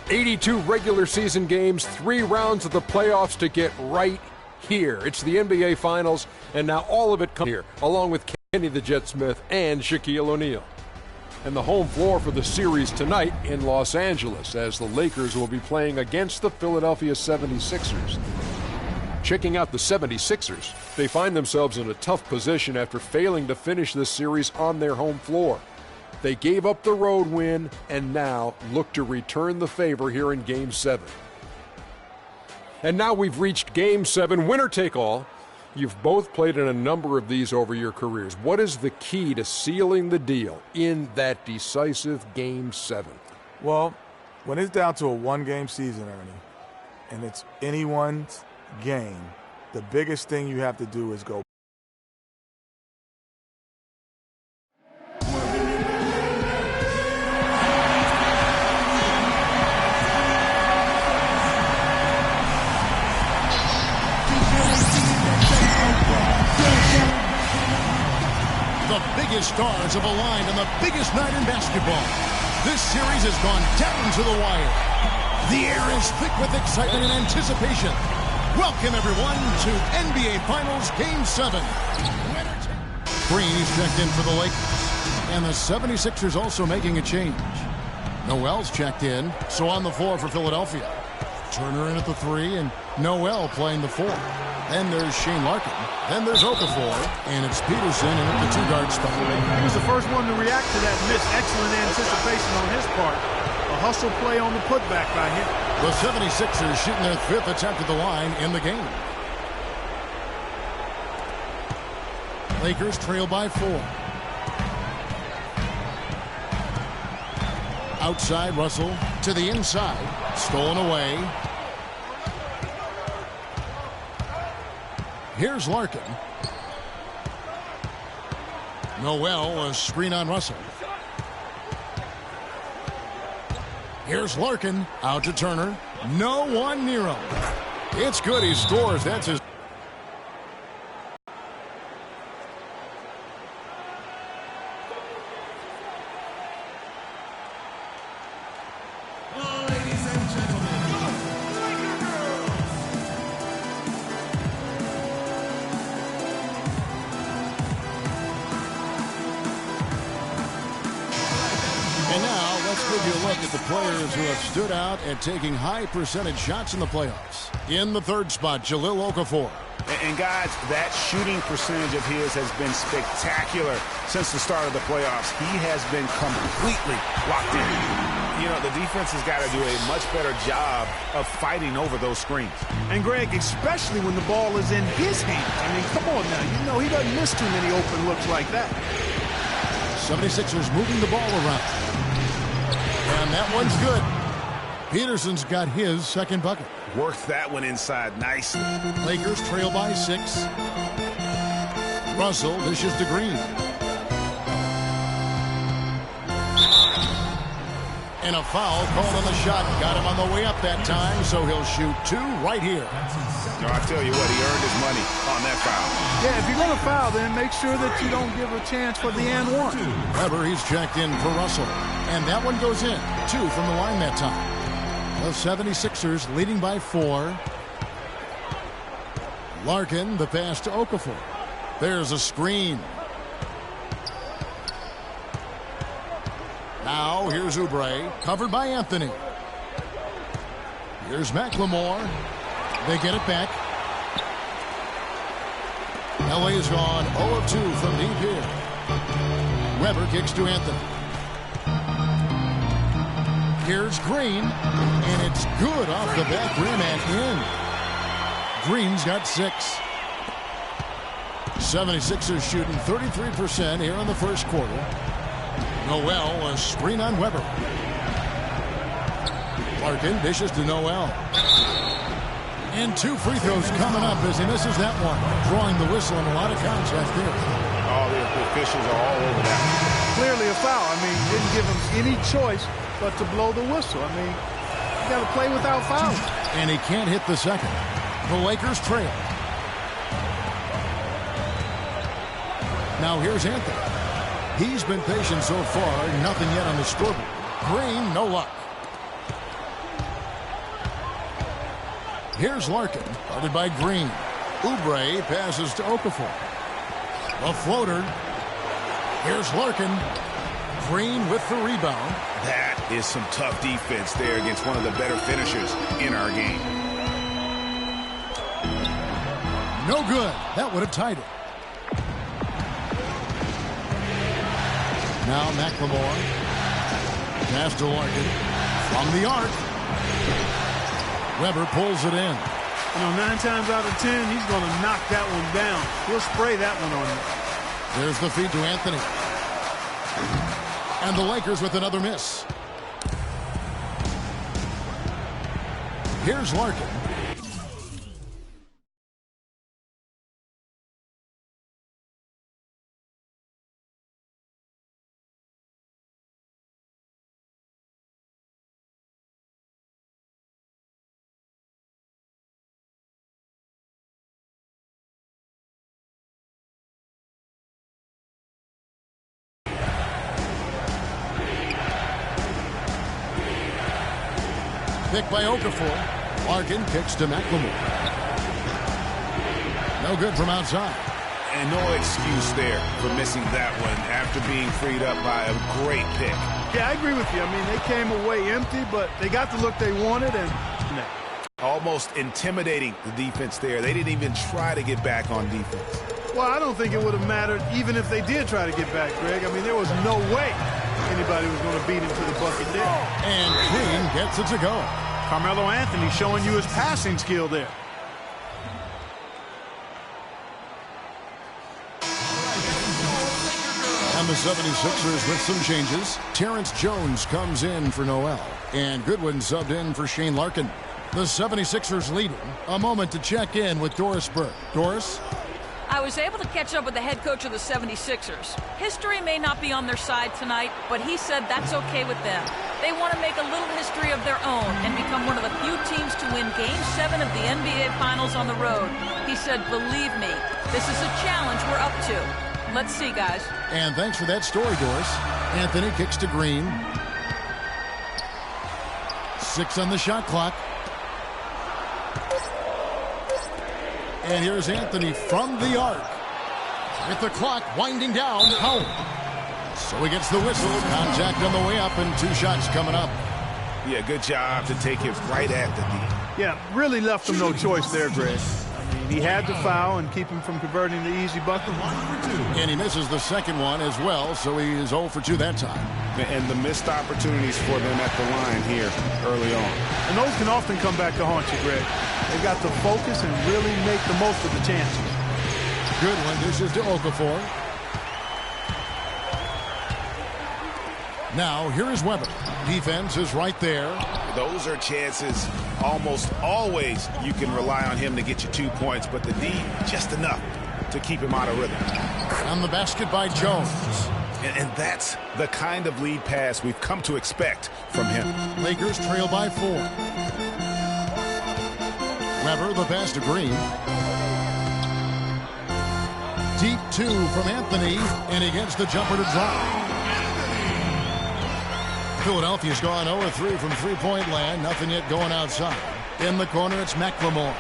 82 regular season games, 3 rounds of the playoffs to get right here. It's the NBA Finals, and now all of it comes here, along with Kenny the Jet Smith and Shaquille O'Neal. And the home floor for the series tonight in Los Angeles, as the Lakers will be playing against the Philadelphia 76ers. Checking out the 76ers, they find themselves in a tough position after failing to finish this series on their home floor. They gave up the road win and now look to return the favor here in Game 7. And now we've reached Game 7, winner take all. You've both played in a number of these over your careers. What is the key to sealing the deal in that decisive Game 7? Well, when it's down to a one-game season, Ernie, and it's anyone's game, the biggest thing you have to do is go. The biggest stars have aligned on the biggest night in basketball. This series has gone down to the wire. The air is thick with excitement and anticipation. Welcome, everyone, to NBA Finals Game 7. Green is checked in for the Lakers. And the 76ers also making a change. Noel's checked in, so on the floor for Philadelphia. Turner in at the 3, and Noel playing the 4. Then there's Shane Larkin. Then there's Okafor, and it's Peterson in at the 2-guard spot. He was the first one to react to that miss. Excellent anticipation on his part. A hustle play on the putback by him. The 76ers shooting their 5th attempt at the line in the game. Lakers trail by 4. Outside, Russell to the inside. Stolen away. Here's Larkin. Noel, a screen on Russell. Here's Larkin, out to Turner. No one near him. It's good, he scores. That's his. Players who have stood out and taking high percentage shots in the playoffs. In the 3rd spot, Jahlil Okafor. And guys, that shooting percentage of his has been spectacular since the start of the playoffs. He has been completely locked in. You know, the defense has got to do a much better job of fighting over those screens. And Greg, especially when the ball is in his hands. I mean, come on now. You know he doesn't miss too many open looks like that. 76ers moving the ball around. And that one's good. Peterson's got his 2nd bucket. Worked that one inside nicely. Lakers trail by 6. Russell dishes to Green. And a foul called on the shot. Got him on the way up that time, so he'll shoot 2 right here. No, I tell you what, he earned his money on that foul. Yeah, if you're going to foul, then make sure that you don't give a chance for the and 1. Weber, he's checked in for Russell. And that one goes in. 2 from the line that time. The 76ers leading by 4. Larkin, the pass to Okafor. There's a screen. Now here's Oubre, covered by Anthony. Here's McLemore. They get it back. LA is gone 0 of 2 from deep here. Weber kicks to Anthony. Here's Green, and it's good off the back rim and in. Green's got 6. 76ers shooting 33% here in the 1st quarter. Noel, a screen on Weber. Larkin dishes to Noel. And 2 free throws coming up as he misses that one. Drawing the whistle and a lot of contact there. Oh, the officials are all over that. Clearly a foul. I mean, didn't give him any choice but to blow the whistle. I mean, you got to play without fouling. And he can't hit the 2nd. The Lakers trail. Now here's Anthony. He's been patient so far. Nothing yet on the scoreboard. Green, no luck. Here's Larkin, guarded by Green. Oubre passes to Okafor. A floater. Here's Larkin. Green with the rebound. That is some tough defense there against one of the better finishers in our game. No good. That would have tied it. Now McLemore. Pass to Larkin. From the arc. Weber pulls it in. You know, 9 times out of 10, he's going to knock that one down. He'll spray that one on you. There's the feed to Anthony. And the Lakers with another miss. Here's Larkin. Pick by Okafor. Larkin kicks to McLemore. No good from outside. And no excuse there for missing that one after being freed up by a great pick. Yeah, I agree with you. I mean, they came away empty, but they got the look they wanted, and Almost intimidating the defense there. They didn't even try to get back on defense. well, I don't think it would have mattered even if they did try to get back, Greg. I mean, there was no way anybody was going to beat him to the bucket there. And Green gets it to go. Carmelo Anthony showing you his passing skill there. And the 76ers with some changes. Terrence Jones comes in for Noel. And Goodwin subbed in for Shane Larkin. The 76ers leading. A moment to check in with Doris Burke. Doris? I was able to catch up with the head coach of the 76ers. History may not be on their side tonight, but he said that's okay with them. They want to make a little history of their own and become one of the few teams to win Game 7 of the NBA Finals on the road. He said, believe me, this is a challenge we're up to. Let's see, guys. And thanks for that story, Doris. Anthony kicks to Green. 6 on the shot clock. And here's Anthony from the arc. With the clock winding down, Howard. So he gets the whistle. Contact on the way up and 2 shots coming up. Yeah, good job to take it right at the D. Yeah, really left him no choice there, Greg. I mean, he had to foul and keep him from converting the easy bucket. And he misses the second one as well, so he is 0 for 2 that time. And the missed opportunities for them at the line here early on. And those can often come back to haunt you, Greg. They've got to focus and really make the most of the chances. Goodwin dishes to Okafor. Now, here is Weber. Defense is right there. Those are chances almost always you can rely on him to get you 2 points, but the D, just enough to keep him out of rhythm. On the basket by Jones. And that's the kind of lead pass we've come to expect from him. Lakers trail by 4. Weber, the pass to Green. Deep 2 from Anthony, and he gets the jumper to drop. Philadelphia's gone 0-3 from three-point land. Nothing yet going outside. In the corner, it's McLemore.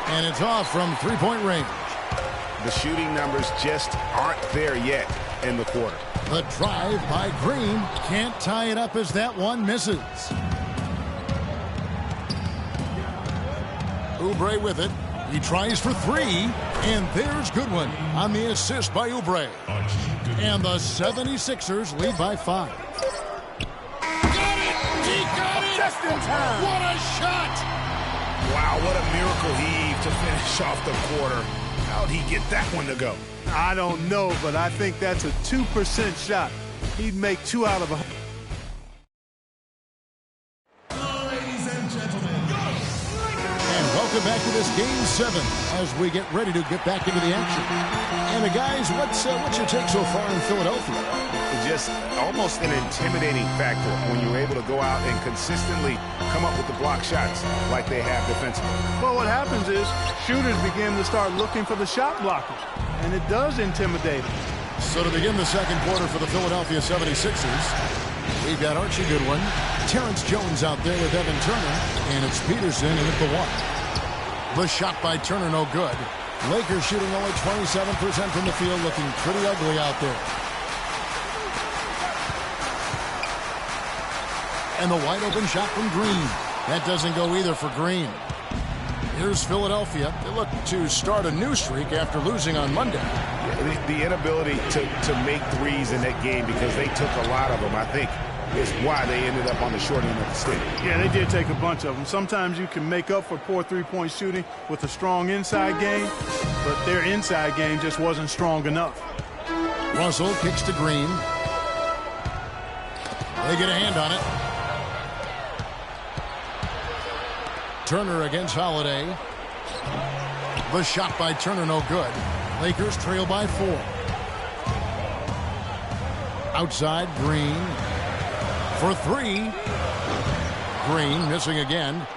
And it's off from three-point range. The shooting numbers just aren't there yet in the quarter. The drive by Green. Can't tie it up as that one misses. Oubre with it. He tries for 3. And there's Goodwin on the assist by Oubre. And the 76ers lead by 5. Got it! He got it! Just in time. What a shot! Wow, what a miracle heave to finish off the quarter. How'd he get that one to go? I don't know, but I think that's a 2% shot. He'd make 2 out of 100. Welcome back to this Game 7 as we get ready to get back into the action. And guys, what's your take so far in Philadelphia? Just almost an intimidating factor when you're able to go out and consistently come up with the block shots like they have defensively. Well, what happens is shooters begin to start looking for the shot blockers, and it does intimidate them. So to begin the second quarter for the Philadelphia 76ers, We've got Archie Goodwin, Terrence Jones out there with Evan Turner, and it's Peterson in at the one. The shot by Turner, no good. Lakers shooting only 27% from the field, looking pretty ugly out there. And the wide open shot from Green. That doesn't go either for Green. Here's Philadelphia. They look to start a new streak after losing on Monday. Yeah, the inability to make threes in that game, because they took a lot of them, I think, is why they ended up on the short end of the stick. Yeah, they did take a bunch of them. Sometimes you can make up for poor three-point shooting with a strong inside game, but their inside game just wasn't strong enough. Russell kicks to Green. They get a hand on it. Turner against Holiday. The shot by Turner, no good. Lakers trail by 4. Outside, Green. For 3. Green missing again.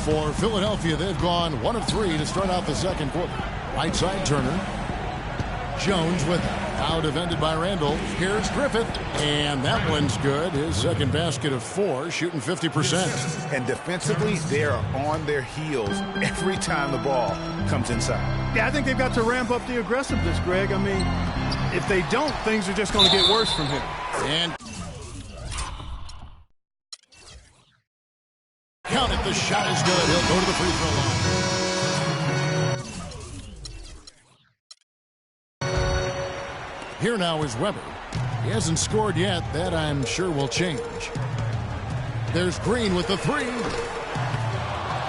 For Philadelphia, they've gone 1 of 3 to start out the second quarter. Right side, Turner. Jones with it. Now defended by Randall. Here's Griffith. And that one's good. His second basket of 4, shooting 50%. And defensively, they're on their heels every time the ball comes inside. Yeah, I think they've got to ramp up the aggressiveness, Greg. I mean, if they don't, things are just going to get worse from here. And count it. The shot is good. He'll go to the free throw line. Here now is Weber. He hasn't scored yet. That, I'm sure, will change. There's Green with the 3.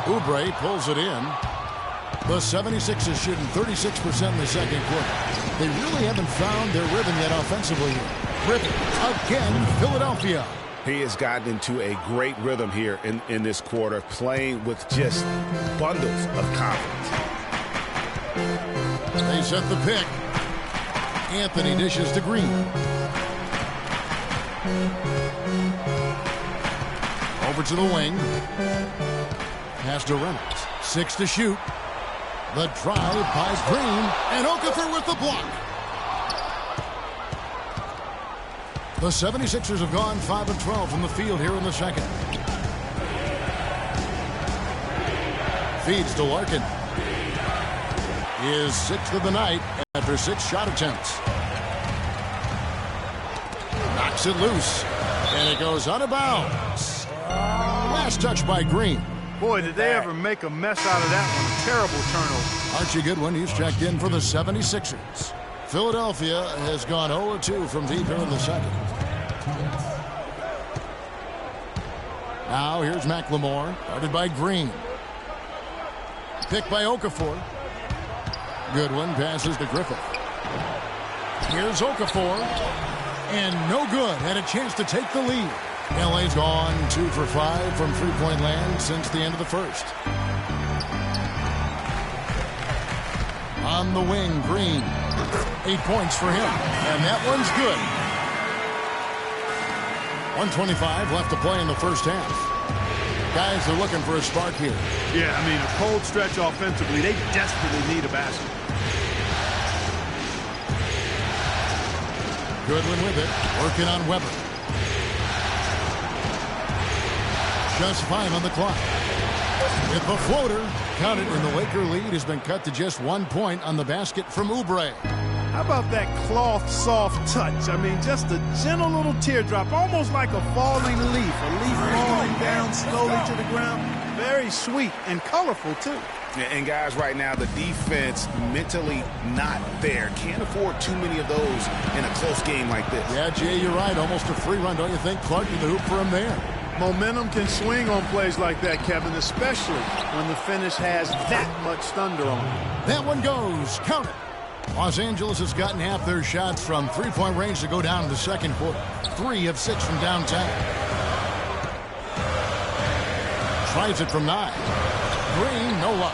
Oubre pulls it in. The 76ers shooting 36% in the second quarter. They really haven't found their rhythm yet offensively. Griffith again, Philadelphia. He has gotten into a great rhythm here in this quarter, playing with just bundles of confidence. They set the pick. Anthony dishes to Green. Over to the wing. Pass to Reynolds. 6 to shoot. The drive by Green. And Okafor with the block. The 76ers have gone 5 of 12 from the field here in the second. Feeds to Larkin. His 6th of the night after 6 shot attempts. Knocks it loose. And it goes out of bounds. Last touch by Green. Boy, did they ever make a mess out of that one. Terrible turnover. Archie Goodwin, he's checked in for the 76ers. Philadelphia has gone 0-2 from deep here in the second. Now here's McLemore, guarded by Green. Picked by Okafor. Goodwin passes to Griffith. Here's Okafor. And no good. Had a chance to take the lead. LA's gone 2 for 5 from three-point land since the end of the first. On the wing, Green. 8 points for him. And that one's good. 1:25 left to play in the first half. Guys are looking for a spark here. Yeah, I mean, a cold stretch offensively. They desperately need a basket. Goodwin with it. Working on Weber. Just 5 on the clock. With the floater. Counted, and the Laker lead has been cut to just 1 point on the basket from Oubre. How about that cloth soft touch? I mean, just a gentle little teardrop, almost like a falling leaf. A leaf falling down slowly to the ground. Very sweet and colorful, too. And guys, right now, the defense mentally not there. Can't afford too many of those in a close game like this. Yeah, Jay, you're right. Almost a free run, don't you think? Clark to the hoop for him there. Momentum can swing on plays like that, Kevin, especially when the finish has that much thunder on it. That one goes. Count it. Los Angeles has gotten half their shots from three-point range to go down in the second quarter. 3 of 6 from downtown. Tries it from 9. Green, no luck.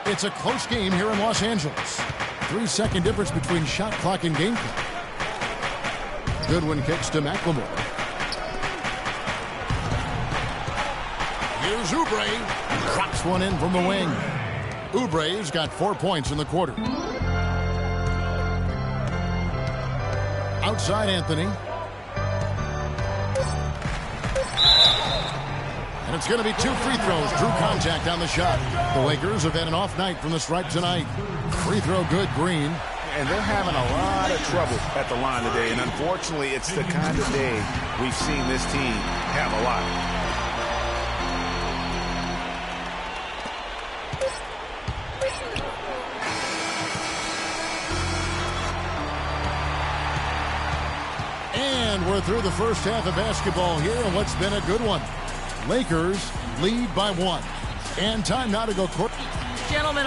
It's a close game here in Los Angeles. 3-second difference between shot clock and game clock. Goodwin kicks to McLemore. Here's Oubre. Drops one in from the wing. Oubre's got 4 points in the quarter. Outside Anthony. And it's going to be 2 free throws. Drew contact on the shot. The Lakers have had an off night from the stripe tonight. Free throw good, Green. And they're having a lot of trouble at the line today. And unfortunately, it's the kind of day we've seen this team have a lot. And we're through the first half of basketball here, and what's been a good one. Lakers lead by 1. And time now to go court. Gentlemen,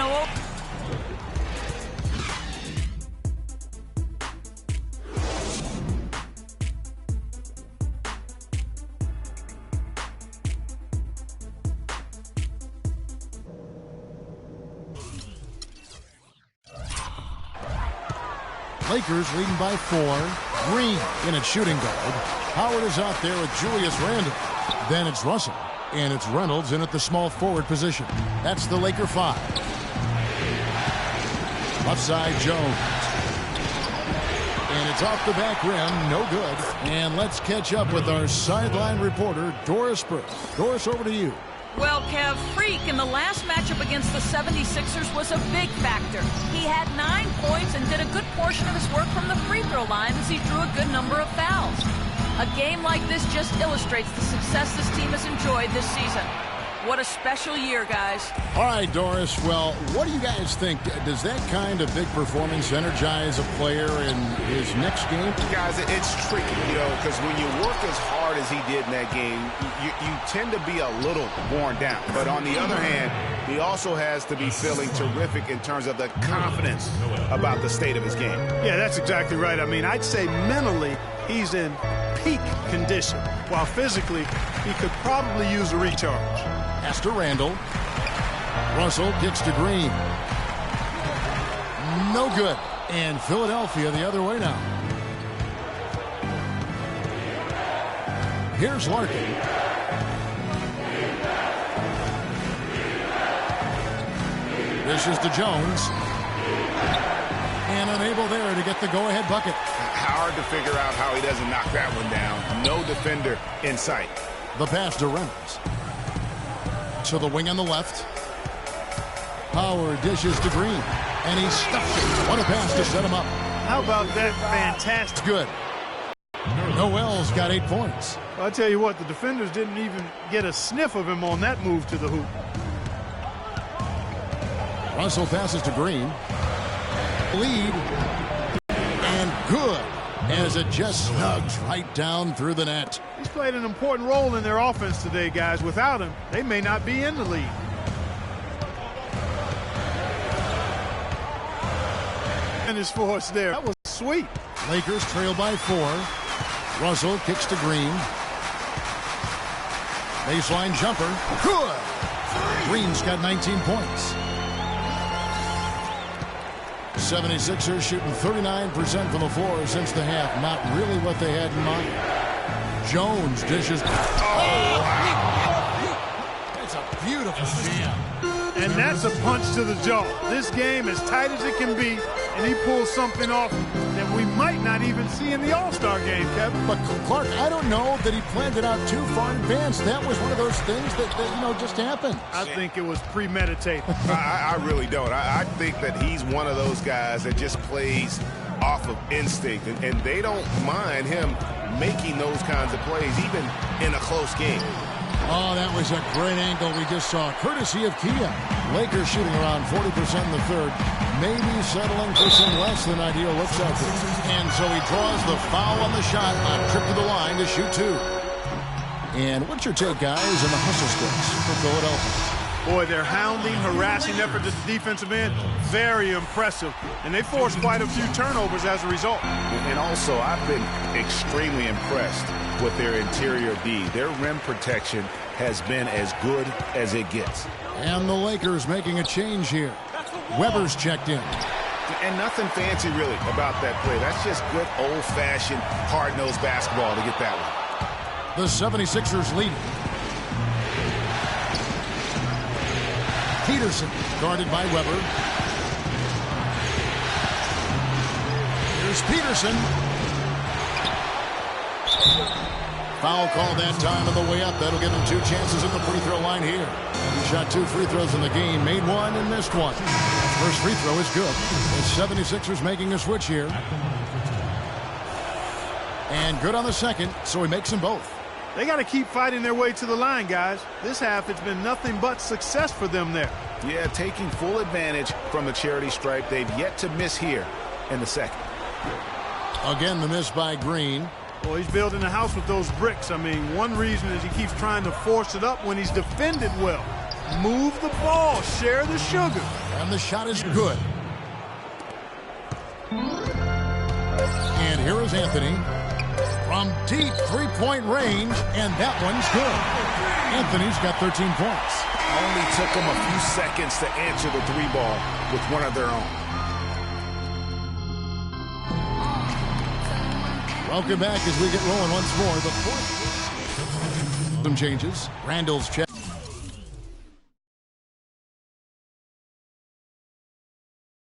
Lakers leading by 4. Green in at shooting guard. Howard is out there with Julius Randle. Then it's Russell. And it's Reynolds in at the small forward position. That's the Laker 5. Left side, Jones. And it's off the back rim. No good. And let's catch up with our sideline reporter, Doris Burke. Doris, over to you. well, Kev, Freak in the last matchup against the 76ers was a big factor. He had 9 points and did a good portion of his work from the free throw line as he drew a good number of fouls. A game like this just illustrates the success this team has enjoyed this season. What a special year, guys. All right, Doris. Well, what do you guys think? Does that kind of big performance energize a player in his next game? Guys, it's tricky, because when you work as hard as he did in that game, you tend to be a little worn down. But on the other hand, he also has to be feeling terrific in terms of the confidence about the state of his game. Yeah, that's exactly right. I mean, I'd say mentally he's in peak condition, while physically he could probably use a recharge. Pass to Randle. Russell kicks to Green. No good. And Philadelphia the other way now. Here's Larkin. Dishes to Jones. And unable there to get the go-ahead bucket. Hard to figure out how he doesn't knock that one down. No defender in sight. The pass to Reynolds. To the wing on the left. Howard dishes to Green. And he stuffs it. What a pass to set him up. How about that? Fantastic. Good. Noel's got 8 points. I'll tell you what, the defenders didn't even get a sniff of him on that move to the hoop. Russell passes to Green. Lead. And good. As it just snugs right down through the net. He's played an important role in their offense today, guys. Without him, they may not be in the lead. And his force there. That was sweet. Lakers trail by 4. Russell kicks to Green. Baseline jumper. Good. Green's got 19 points. 76ers shooting 39% from the floor since the half. Not really what they had in mind. Jones dishes. Oh! It's a beautiful jam. And that's a punch to the jaw. This game as tight as it can be, and he pulls something off that we might not even see in the All-Star game, Kevin. But Clark, I don't know that he planned it out too far in advance. That was one of those things that just happened. I think it was premeditated. I really don't. I think that he's one of those guys that just plays off of instinct, and they don't mind him making those kinds of plays, even in a close game. Oh, that was a great angle we just saw, courtesy of Kia. Lakers shooting around 40% in the third, maybe settling for some less than ideal looks out there. And so he draws the foul on the shot on trip to the line to shoot 2. And what's your take, guys, in the hustle sticks for Philadelphia? Boy, their hounding, harassing effort at the defensive end, very impressive. And they forced quite a few turnovers as a result. And also, I've been extremely impressed with their interior D. Their rim protection has been as good as it gets. And the Lakers making a change here. Weber's checked in. And nothing fancy, really, about that play. That's just good old-fashioned, hard-nosed basketball to get that one. The 76ers lead. Peterson guarded by Weber. Here's Peterson. Foul call that time on the way up. That'll give him 2 chances at the free throw line here. He shot 2 free throws in the game, made 1 and missed 1. First free throw is good. The 76ers making a switch here. And good on the second, so he makes them both. They got to keep fighting their way to the line, guys. This half, it's been nothing but success for them there. Yeah, taking full advantage from the charity stripe. They've yet to miss here in the second. Again, the miss by Green. Well, he's building a house with those bricks. I mean, one reason is he keeps trying to force it up when he's defended well. Move the ball, share the sugar. And the shot is good. And here is Anthony from deep three-point range, and that one's good. Anthony's got 13 points. Only took them a few seconds to answer the 3-ball with one of their own. Welcome back as we get rolling once more. The fourth. Some changes. Randall's check.